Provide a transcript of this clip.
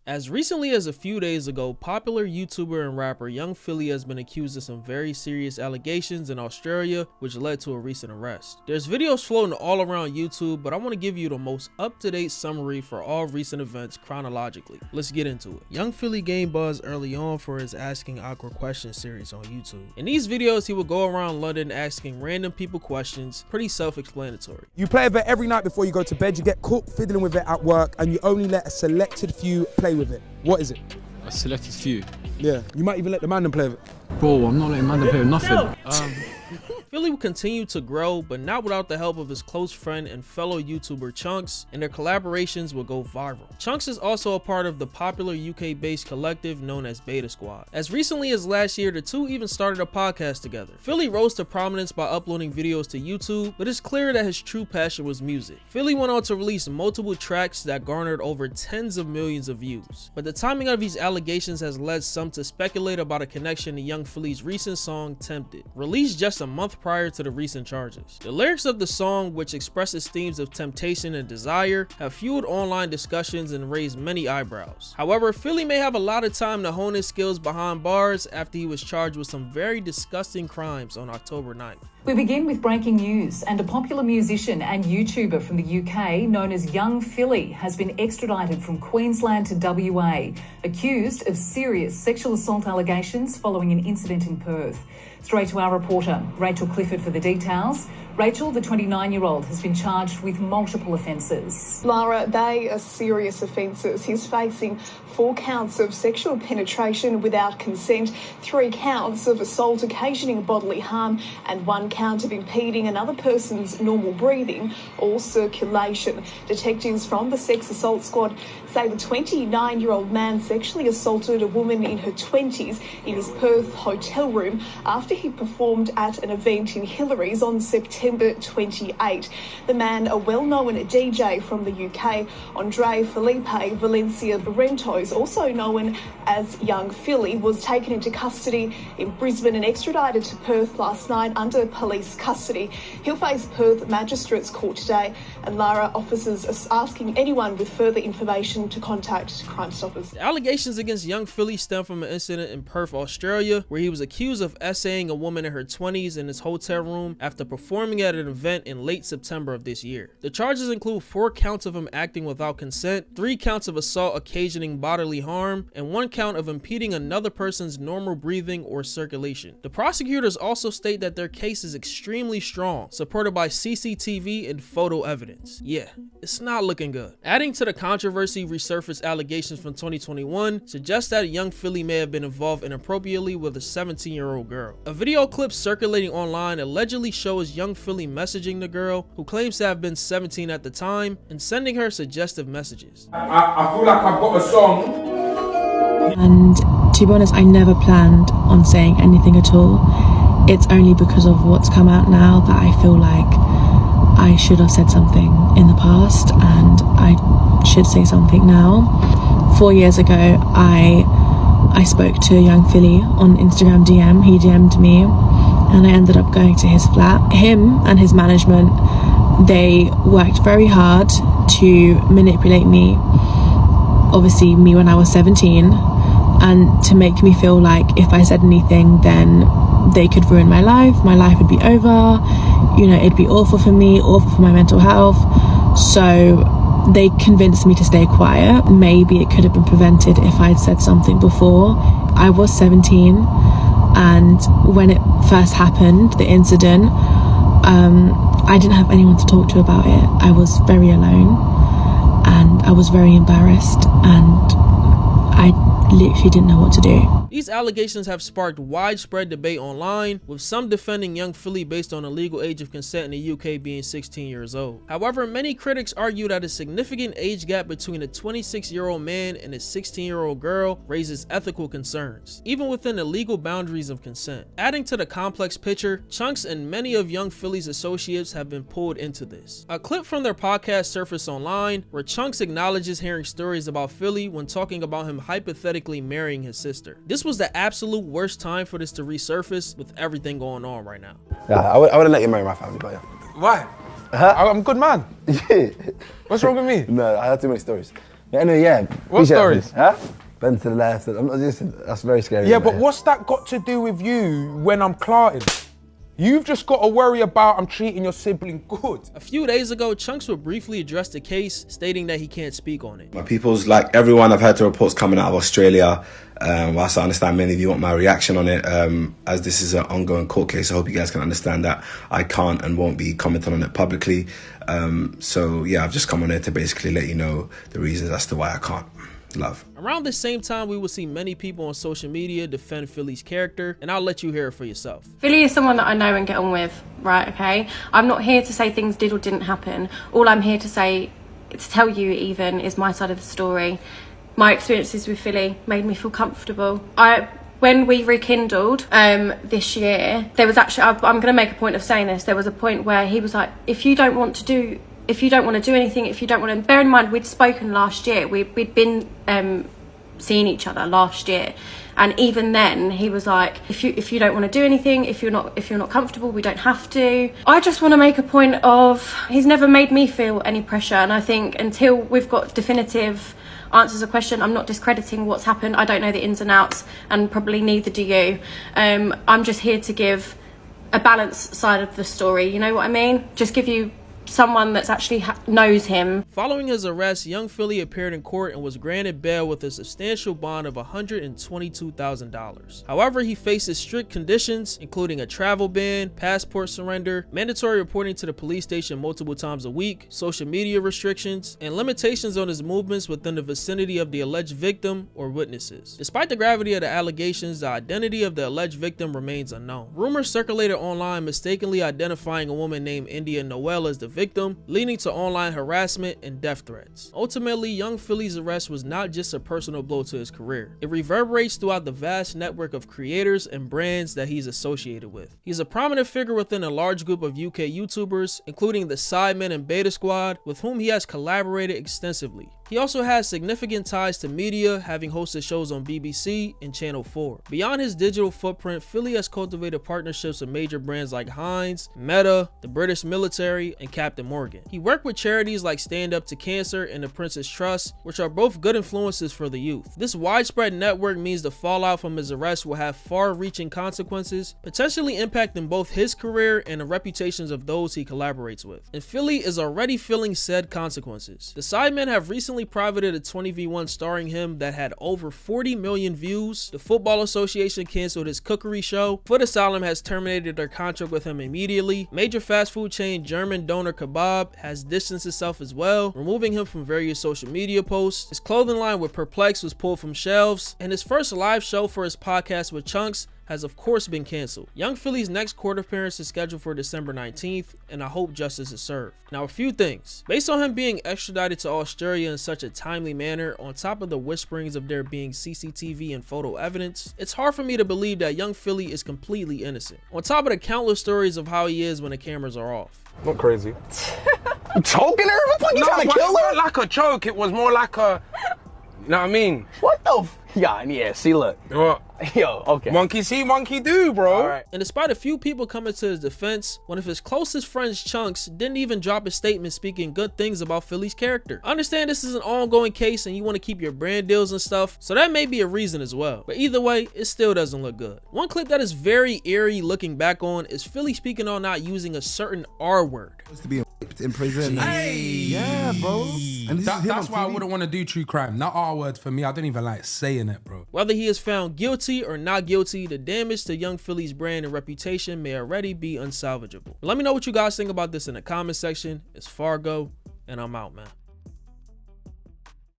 As recently as a few days ago, popular YouTuber and rapper Young Philly has been accused of some very serious allegations in Australia, which led to a recent arrest. There's videos floating all around YouTube, but I want to give you the most up-to-date summary for all recent events chronologically. Let's get into it. Young Philly gained buzz early on for his Asking Awkward Questions series on YouTube. In these videos, he would go around London asking random people questions, pretty self-explanatory. You play with it every night before you go to bed, you get caught fiddling with it at work, and you only let a selected few play with it. What is it? A selected few. Yeah, you might even let the man play with it. Bro, I'm not letting man play with nothing. Philly would continue to grow, but not without the help of his close friend and fellow YouTuber chunkz, and their collaborations would go viral. Chunkz is also a part of the popular UK-based collective known as Beta Squad. As recently as last year, the two even started a podcast together. Philly rose to prominence by uploading videos to YouTube, but it's clear that his true passion was music. Philly went on to release multiple tracks that garnered over tens of millions of views. But the timing of these allegations has led some to speculate about a connection to Young Philly's recent song, Tempted, released just a month prior to the recent charges. The lyrics of the song, which expresses themes of temptation and desire, have fueled online discussions and raised many eyebrows. However, Philly may have a lot of time to hone his skills behind bars after he was charged with some very disgusting crimes on October 9th. We begin with breaking news, and a popular musician and YouTuber from the UK known as Young Philly has been extradited from Queensland to WA, accused of serious sexual assault allegations following an incident in Perth. Straight to our reporter, Rachel Clifford, for the details. Rachel, the 29-year-old, has been charged with multiple offences. Lara, they are serious offences. He's facing 4 counts of sexual penetration without consent, 3 counts of assault occasioning bodily harm, and 1 count of impeding another person's normal breathing or circulation. Detectives from the Sex Assault Squad say the 29-year-old man sexually assaulted a woman in her 20s in his Perth hotel room after he performed at an event in Hillary's on September 28. The man, a well-known DJ from the UK, Andre Felipe Valencia Barrentos, also known as Young Philly, was taken into custody in Brisbane and extradited to Perth last night under police custody. He'll face Perth Magistrates Court today, and Lara, officers are asking anyone with further information to contact Crime Stoppers. The allegations against Young Philly stem from an incident in Perth, Australia, where he was accused of essaying a woman in her 20s in his hotel room after performing at an event in late September of this year. The charges include 4 counts of him acting without consent, 3 counts of assault occasioning bodily harm, and 1 count of impeding another person's normal breathing or circulation. The prosecutors also state that their case is extremely strong, supported by CCTV and photo evidence. Yeah, it's not looking good. Adding to the controversy, resurfaced allegations from 2021 suggest that Young Philly may have been involved inappropriately with a 17-year-old girl. A video clip circulating online allegedly shows Young Philly messaging the girl, who claims to have been 17 at the time, and sending her suggestive messages. I feel like I've got a song. And to be honest, I never planned on saying anything at all. It's only because of what's come out now that I feel like I should have said something in the past, and I should say something now. 4 years ago, I spoke to Young Philly on Instagram DM. He DM'd me, and I ended up going to his flat. Him and his management, they worked very hard to manipulate me, obviously me when I was 17, and to make me feel like if I said anything, then they could ruin my life would be over, you know, it'd be awful for me, awful for my mental health. So they convinced me to stay quiet. Maybe it could have been prevented if I'd said something before. I was 17, and when it first happened, the incident, I didn't have anyone to talk to about it. I was very alone, and I was very embarrassed, and I literally didn't know what to do. These allegations have sparked widespread debate online, with some defending Young Philly based on the legal age of consent in the UK being 16 years old. However, many critics argue that a significant age gap between a 26-year-old man and a 16-year-old girl raises ethical concerns, even within the legal boundaries of consent. Adding to the complex picture, chunkz and many of Young Philly's associates have been pulled into this. A clip from their podcast surfaced online, where chunkz acknowledges hearing stories about Philly when talking about him hypothetically marrying his sister. This was the absolute worst time for this to resurface, with everything going on right now. Yeah, I wouldn't let you marry my family, but yeah. Why? I'm a good man. Yeah. What's wrong with me? No, I had too many stories. Anyway, yeah. What appreciate stories? that, huh? Bend to the left. I'm not just, that's very scary. Yeah, but what's that got to do with you when I'm clarting? You've just got to worry about I'm treating your sibling good. A few days ago, Chunkz would briefly address the case, stating that he can't speak on it. My people's, like everyone, I've heard the reports coming out of Australia. Whilst I understand many of you want my reaction on it, as this is an ongoing court case, I hope you guys can understand that I can't and won't be commenting on it publicly. So yeah, I've just come on here to basically let you know the reasons as to why I can't. Love. Around the same time, we will see many people on social media defend Philly's character, and I'll let you hear it for yourself. Philly is someone that I know and get on with, right, okay? I'm not here to say things did or didn't happen. All I'm here to say, to tell you even, is my side of the story. My experiences with Philly made me feel comfortable. When we rekindled this year, there was actually, I'm going to make a point of saying this, there was a point where he was like, if you don't want to do anything, if you don't want to, bear in mind we'd spoken last year, we'd been seeing each other last year, and even then he was like, if you don't want to do anything, if you're not comfortable, we don't have to. I just want to make a point of, he's never made me feel any pressure, and I think until we've got definitive answers to the question, I'm not discrediting what's happened. I don't know the ins and outs, and probably neither do you. I'm just here to give a balanced side of the story, you know what I mean? Just give you someone that's actually knows him. Following his arrest, young Philly appeared in court and was granted bail with a substantial bond of $122,000. However, he faces strict conditions, including a travel ban, passport surrender, mandatory reporting to the police station multiple times a week, social media restrictions, and limitations on his movements within the vicinity of the alleged victim or witnesses. Despite the gravity of the allegations, the identity of the alleged victim remains unknown. Rumors circulated online mistakenly identifying a woman named India Noel as the victim, leading to online harassment and death threats. Ultimately, young Philly's arrest was not just a personal blow to his career. It reverberates throughout the vast network of creators and brands that he's associated with. He's a prominent figure within a large group of UK YouTubers, including the Sidemen and Beta Squad, with whom he has collaborated extensively. He also has significant ties to media, having hosted shows on BBC and Channel 4. Beyond his digital footprint, Philly has cultivated partnerships with major brands like Heinz, Meta, the British military, and Captain Morgan. He worked with charities like Stand Up to Cancer and the Prince's Trust, which are both good influences for the youth. This widespread network means the fallout from his arrest will have far-reaching consequences, potentially impacting both his career and the reputations of those he collaborates with. And Philly is already feeling said consequences. The Sidemen have recently privated a 20v1 starring him that had over 40 million views. The Football Association canceled his cookery show. Foot Asylum has terminated their contract with him immediately. Major fast food chain German Doner Kebab has distanced itself as well, removing him from various social media posts. His clothing line with Perplex was pulled from shelves, and his first live show for his podcast with Chunkz has of course been canceled. Young Philly's next court appearance is scheduled for December 19th, and I hope justice is served. Now, a few things. Based on him being extradited to Australia in such a timely manner, on top of the whisperings of there being CCTV and photo evidence, it's hard for me to believe that young Philly is completely innocent. On top of the countless stories of how he is when the cameras are off. Not crazy. You choking her? What the fuck? You trying to kill her? It wasn't like a choke, it was more like a, you know what I mean? What the yeah, see, look. What? Yo, okay. Monkey see, monkey do, bro. All right. And despite a few people coming to his defense, one of his closest friends, Chunkz, didn't even drop a statement speaking good things about Philly's character. I understand this is an ongoing case and you want to keep your brand deals and stuff, so that may be a reason as well. But either way, it still doesn't look good. One clip that is very eerie looking back on is Philly speaking on not using a certain R word. To be in prison. Hey, yeah, bro. And that's why I wouldn't want to do true crime. That R word for me, I don't even like saying it, bro. Whether he is found guilty or not guilty, the damage to young Philly's brand and reputation may already be unsalvageable. Let me know what you guys think about this in the comment section. It's Fargo, and I'm out, man.